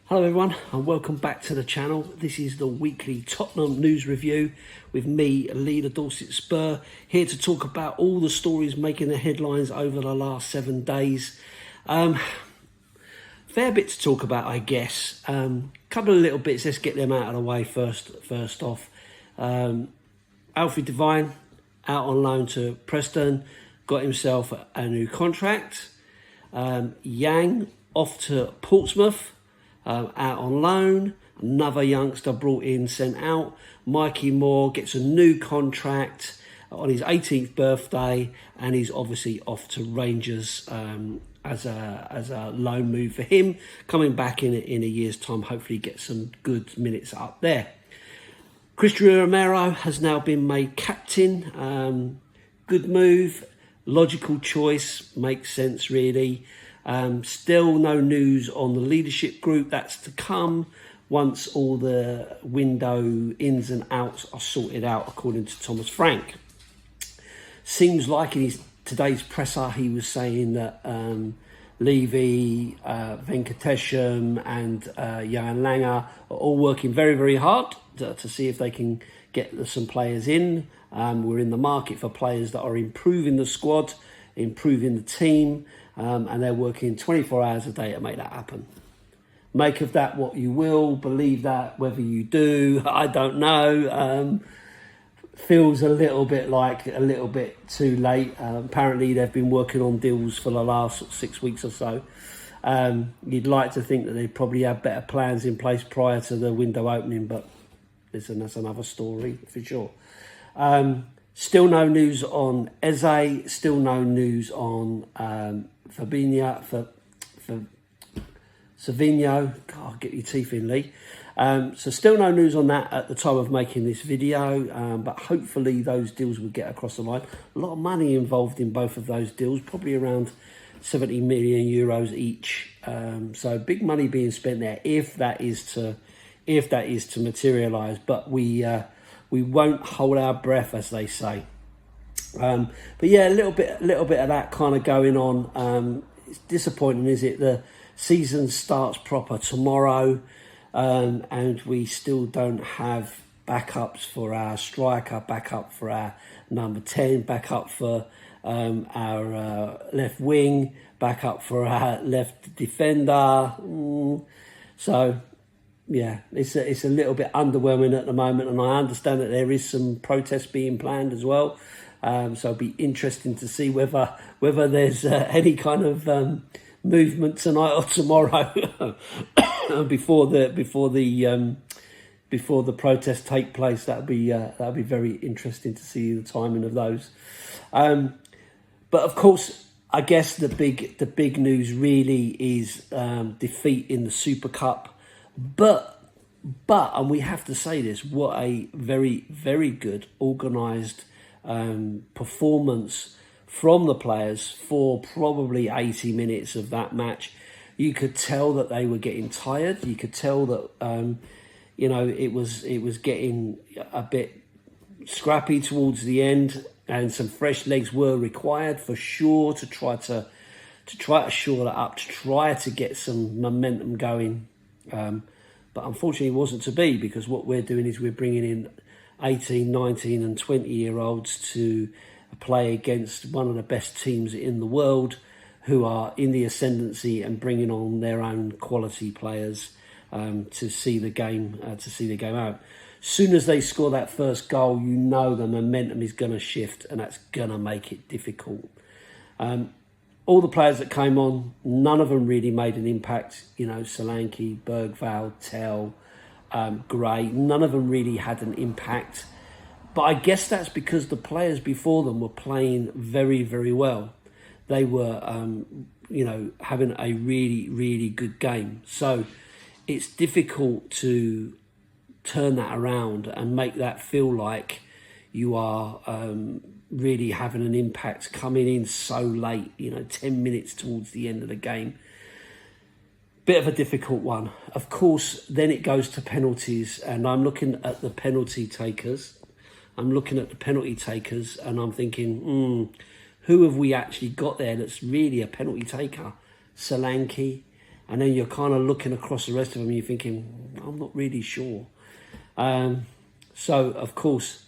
Hello everyone and welcome back to the channel. This is the weekly Tottenham news review with me, Leader Dorset Spur, here to talk about all the stories making the headlines over the last 7 days. Fair bit to talk about, I guess. Couple of little bits, let's get them out of the way first off. Alfie Devine out on loan to Preston, got himself a new contract. Yang off to Portsmouth, out on loan. Another youngster brought in, sent out. Mikey Moore gets a new contract on his 18th birthday, and he's obviously off to Rangers as a loan move for him. Coming back in a year's time, hopefully get some good minutes up there. Cristian Romero has now been made captain. Good move, logical choice, makes sense really. Still no news on the leadership group. That's to come once all the window ins and outs are sorted out, according to Thomas Frank. Seems like in today's presser he was saying that Levy, Venkatesham and Jan Langer are all working very, very hard to see if they can get some players in. We're in the market for players that are improving the squad, improving the team, and they're working 24 hours a day to make that happen. Make of that what you will, believe that whether you do, I don't know. Feels a little bit too late. Apparently they've been working on deals for the last 6 weeks or so. You'd like to think that they probably have better plans in place prior to the window opening, but listen, that's another story for sure. Still no news on Eze, still no news on Savinho. God, get your teeth in, Lee. So still no news on that at the time of making this video, but hopefully those deals will get across the line. A lot of money involved in both of those deals, probably around 70 million euros each. So big money being spent there if that is to materialise. But we won't hold our breath, as they say. But yeah, a little bit of that kind of going on. It's disappointing, is it? The season starts proper tomorrow, and we still don't have backups for our striker, backup for our number 10, backup for our left wing, backup for our left defender. So yeah, it's a little bit underwhelming at the moment, and I understand that there is some protests being planned as well. So it'll be interesting to see whether there's any kind of movement tonight or tomorrow before the protests take place. That'll be very interesting to see the timing of those. But of course, I guess the big news really is defeat in the Super Cup. But and we have to say this, what a very, very good organised performance from the players for probably 80 minutes of that match. You could tell that they were getting tired. You could tell that it was getting a bit scrappy towards the end, and some fresh legs were required for sure to try to shore that up, to try to get some momentum going. But unfortunately it wasn't to be, because what we're doing is we're bringing in 18, 19 and 20-year-olds to play against one of the best teams in the world, who are in the ascendancy and bringing on their own quality players to see the game out. Soon as they score that first goal, you know the momentum is going to shift, and that's going to make it difficult. All the players that came on, none of them really made an impact. Solanke, Bergvall, Tell, Gray, none of them really had an impact. But I guess that's because the players before them were playing very, very well. They were, having a really, really good game. So it's difficult to turn that around and make that feel like you are really having an impact coming in so late, 10 minutes towards the end of the game. Bit of a difficult one. Of course, then it goes to penalties, and I'm looking at the penalty takers. And I'm thinking, who have we actually got there that's really a penalty taker? Solanke. And then you're kind of looking across the rest of them and you're thinking, I'm not really sure. So, of course,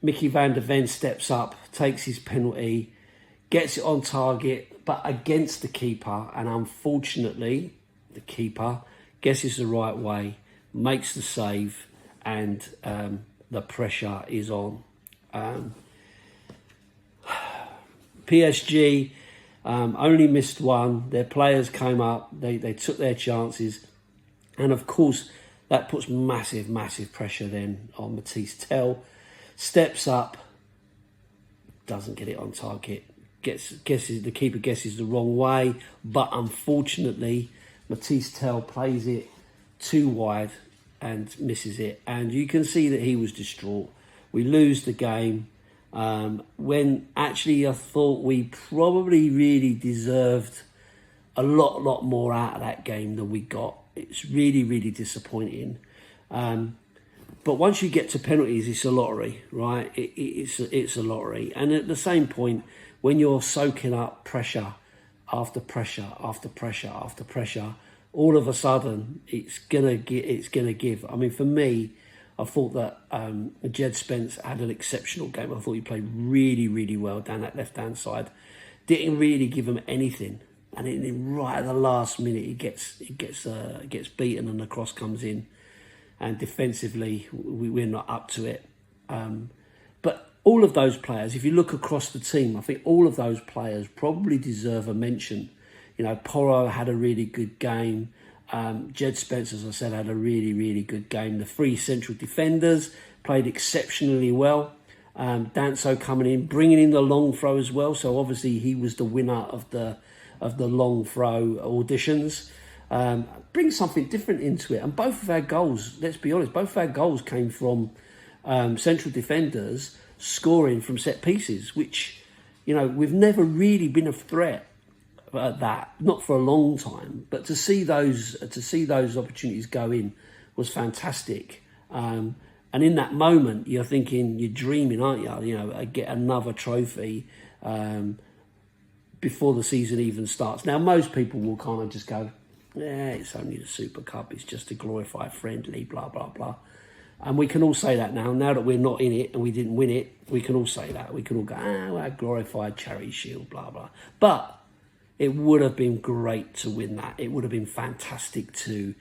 Mickey van der Ven steps up, takes his penalty, gets it on target, but against the keeper. And unfortunately, the keeper guesses the right way, makes the save, and the pressure is on. PSG only missed one. Their players came up. They took their chances. And of course, that puts massive, massive pressure then on Mathys Tel. Steps up, doesn't get it on target. The keeper guesses the wrong way. But unfortunately, Mathys Tel plays it too wide and misses it. And you can see that he was distraught. We lose the game. When actually I thought we probably really deserved a lot more out of that game than we got. It's really, really disappointing. But once you get to penalties, it's a lottery, right? It's a lottery. And at the same point, when you're soaking up pressure after pressure after pressure after pressure, all of a sudden it's gonna give. I mean, for me, I thought that Jed Spence had an exceptional game. I thought he played really, really well down that left-hand side. Didn't really give him anything, and then right at the last minute, he gets beaten, and the cross comes in. And defensively, we're not up to it. But all of those players, if you look across the team, I think all of those players probably deserve a mention. You know, Porro had a really good game. Jed Spence, as I said, had a really, really good game. The three central defenders played exceptionally well. Danso coming in, bringing in the long throw as well. So obviously he was the winner of the long throw auditions. Bring something different into it. And both of our goals, let's be honest, both of our goals came from central defenders scoring from set pieces, which, you know, we've never really been a threat at that, not for a long time. But to see those opportunities go in was fantastic. And in that moment, you're thinking, you're dreaming, aren't you? You know, get another trophy before the season even starts. Now, most people will kind of just go, yeah, it's only the Super Cup. It's just a glorified friendly, blah, blah, blah. And we can all say that now. Now that we're not in it and we didn't win it, we can all say that. We can all go, well, glorified charity shield, blah, blah. But it would have been great to win that. It would have been fantastic to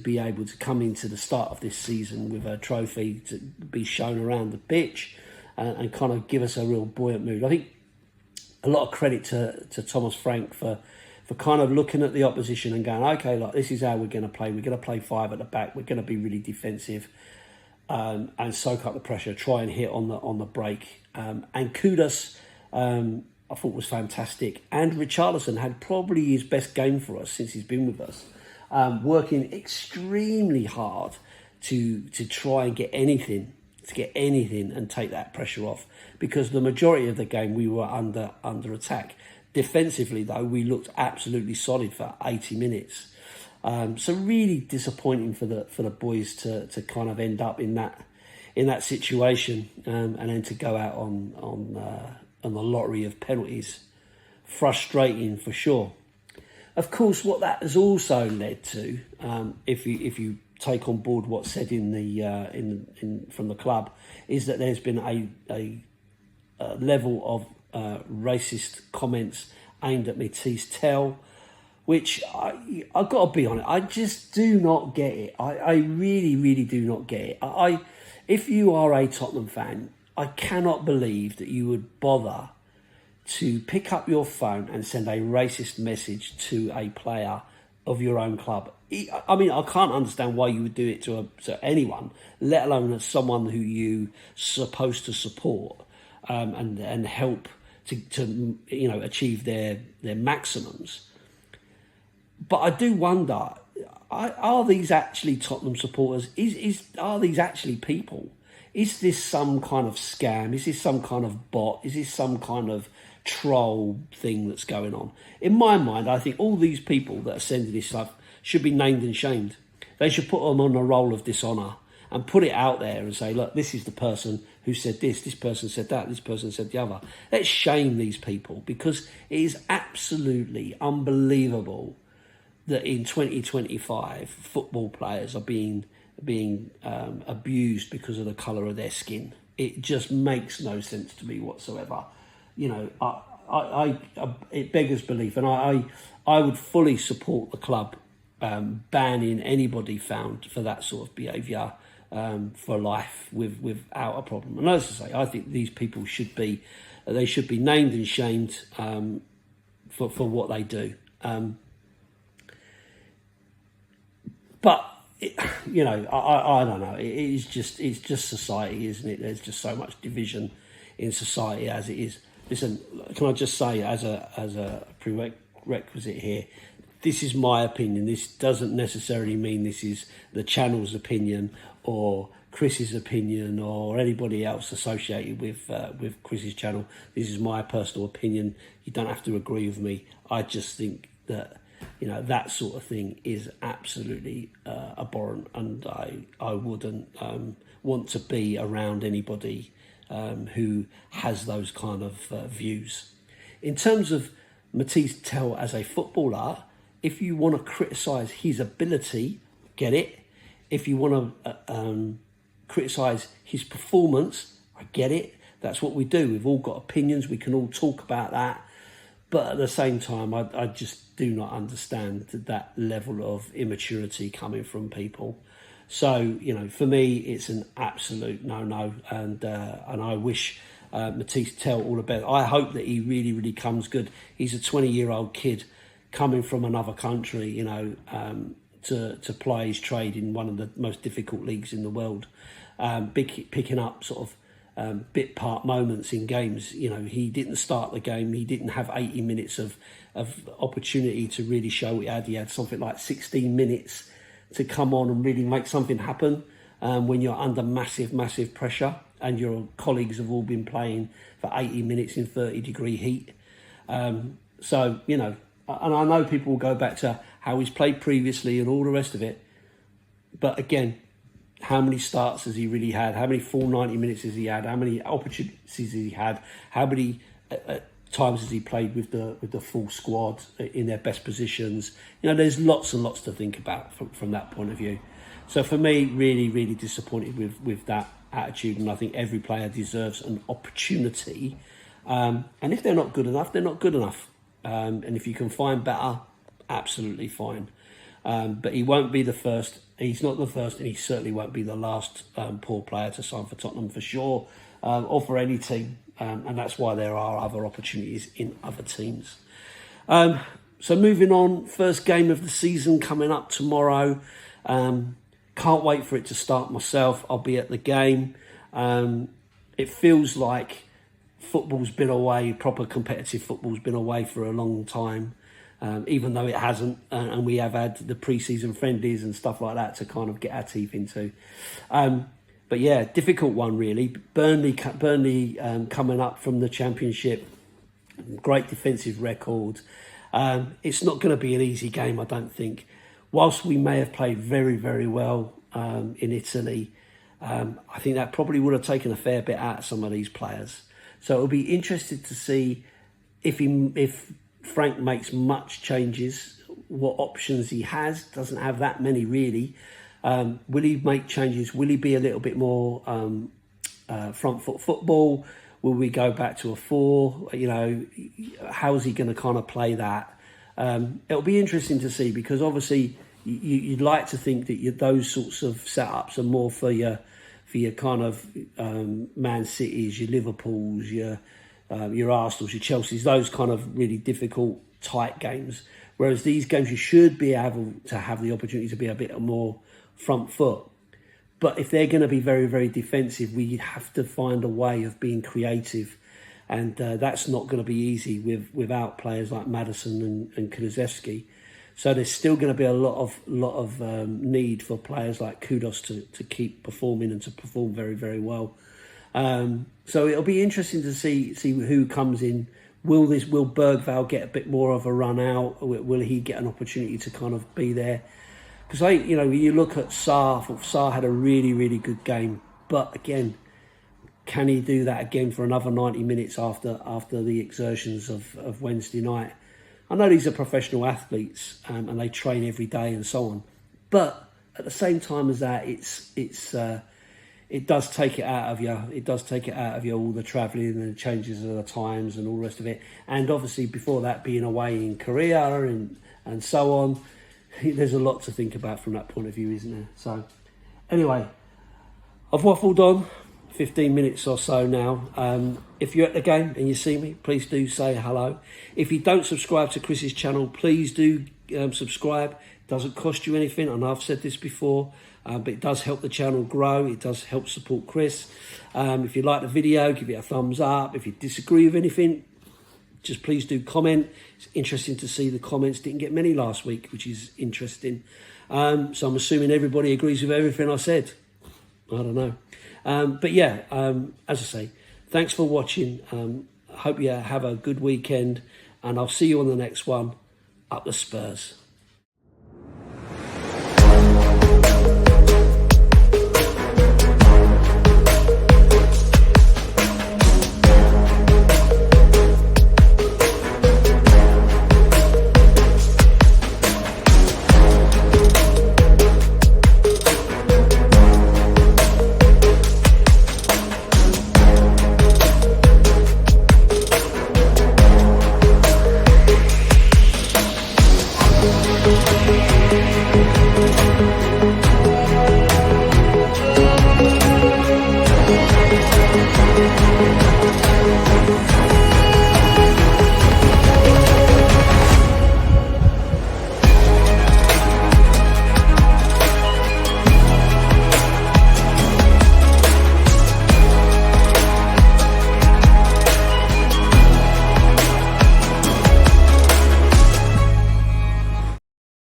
be able to come into the start of this season with a trophy to be shown around the pitch and kind of give us a real buoyant mood. I think a lot of credit to Thomas Frank for kind of looking at the opposition and going, okay, look, this is how we're going to play. We're going to play five at the back. We're going to be really defensive and soak up the pressure, try and hit on the break. And Kudus, I thought was fantastic. And Richarlison had probably his best game for us since he's been with us, working extremely hard to try and get anything and take that pressure off, because the majority of the game we were under attack. Defensively, though, we looked absolutely solid for 80 minutes. So really disappointing for the boys to kind of end up in that situation and then to go out on the lottery of penalties. Frustrating for sure. Of course, what that has also led to, if you take on board what's said in the from the club, is that there's been a level of racist comments aimed at Mathys Tel, which I've got to be honest, I just do not get it. I really, really do not get it. If you are a Tottenham fan, I cannot believe that you would bother to pick up your phone and send a racist message to a player of your own club. I mean, I can't understand why you would do it to anyone, let alone someone who you're supposed to support and help to achieve their maximums. But I do wonder, are these actually Tottenham supporters? Are these actually people? Is this some kind of scam? Is this some kind of bot? Is this some kind of troll thing that's going on. In my mind, I think all these people that are sending this stuff should be named and shamed. They should put them on a roll of dishonour and put it out there and say, look, this is the person who said this person said that, this person said the other. Let's shame these people, because it is absolutely unbelievable that in 2025 football players are being abused because of the colour of their skin. It just makes no sense to me whatsoever. You know, it beggars belief, and I would fully support the club banning anybody found for that sort of behaviour for life without a problem. And as I say, I think these people should be named and shamed for what they do. But you know, I don't know. It's just society, isn't it? There's just so much division in society as it is. Listen, can I just say, as a prerequisite here, this is my opinion. This doesn't necessarily mean this is the channel's opinion or Chris's opinion or anybody else associated with Chris's channel. This is my personal opinion. You don't have to agree with me. I just think that, you know, that sort of thing is absolutely abhorrent, and I wouldn't want to be around anybody who has those kind of views. In terms of Mathys Tel as a footballer, if you want to criticise his ability, get it. If you want to criticise his performance, I get it. That's what we do. We've all got opinions. We can all talk about that. But at the same time, I just do not understand that level of immaturity coming from people. So, you know, for me, it's an absolute no-no. And I wish Mathys Tel all the best. I hope that he really, really comes good. He's a 20-year-old kid coming from another country, you know, to play his trade in one of the most difficult leagues in the world, picking up sort of bit part moments in games. You know, he didn't start the game. He didn't have 80 minutes of opportunity to really show what he had. He had something like 16 minutes to come on and really make something happen when you're under massive, massive pressure and your colleagues have all been playing for 80 minutes in 30-degree heat. So, you know, and I know people will go back to how he's played previously and all the rest of it. But again, how many starts has he really had? How many full 90 minutes has he had? How many opportunities has he had? How many times has he played with the full squad in their best positions? You know, there's lots and lots to think about from that point of view. So for me, really, really disappointed with that attitude. And I think every player deserves an opportunity. And if they're not good enough, they're not good enough. And if you can find better, absolutely fine. But he won't be the first. He's not the first, and he certainly won't be the last poor player to sign for Tottenham for sure, or for any team. And that's why there are other opportunities in other teams. So moving on, first game of the season coming up tomorrow. Can't wait for it to start myself. I'll be at the game. It feels like football's been away, proper competitive football's been away for a long time. Even though it hasn't, and we have had the pre-season friendlies and stuff like that to kind of get our teeth into. But yeah, difficult one really. Burnley coming up from the Championship, great defensive record. It's not going to be an easy game, I don't think. Whilst we may have played very, very well in Italy, I think that probably would have taken a fair bit out of some of these players. So it'll be interesting to see if Frank makes much changes, what options he has. Doesn't have that many really. Will he make changes? Will he be a little bit more front foot football? Will we go back to a 4? You know, how's he going to kind of play that? It'll be interesting to see, because obviously you'd like to think that those sorts of setups are more for your kind of Man Cities, your Liverpools, your Arsenals, your Chelseas, those kind of really difficult, tight games. Whereas these games, you should be able to have the opportunity to be a bit more front foot. But if they're going to be very, very defensive, we have to find a way of being creative. And that's not going to be easy without players like Maddison and Kulusevski. So there's still going to be a lot of need for players like Kudus to keep performing and to perform very, very well. So it'll be interesting to see who comes in Will Bergvall get a bit more of a run out? Will he get an opportunity to kind of be there? Because you look at Sarr. I thought Sarr had a really, really good game, but again, can he do that again for another 90 minutes after the exertions of Wednesday night? I know these are professional athletes and they train every day and so on, but at the same time as that, it does take it out of you. It does take it out of you, all the travelling and the changes of the times and all the rest of it. And obviously before that, being away in Korea and so on, there's a lot to think about from that point of view, isn't there? So anyway, I've waffled on 15 minutes or so now. If you're at the game and you see me, please do say hello. If you don't subscribe to Chris's channel, please do subscribe. It doesn't cost you anything. I know I've said this before, but it does help the channel grow. It does help support Chris. If you like the video, give it a thumbs up. If you disagree with anything, just please do comment. It's interesting to see the comments. Didn't get many last week, which is interesting. So I'm assuming everybody agrees with everything I said. I don't know. But yeah, as I say, thanks for watching. I hope you have a good weekend, and I'll see you on the next one. Up the Spurs.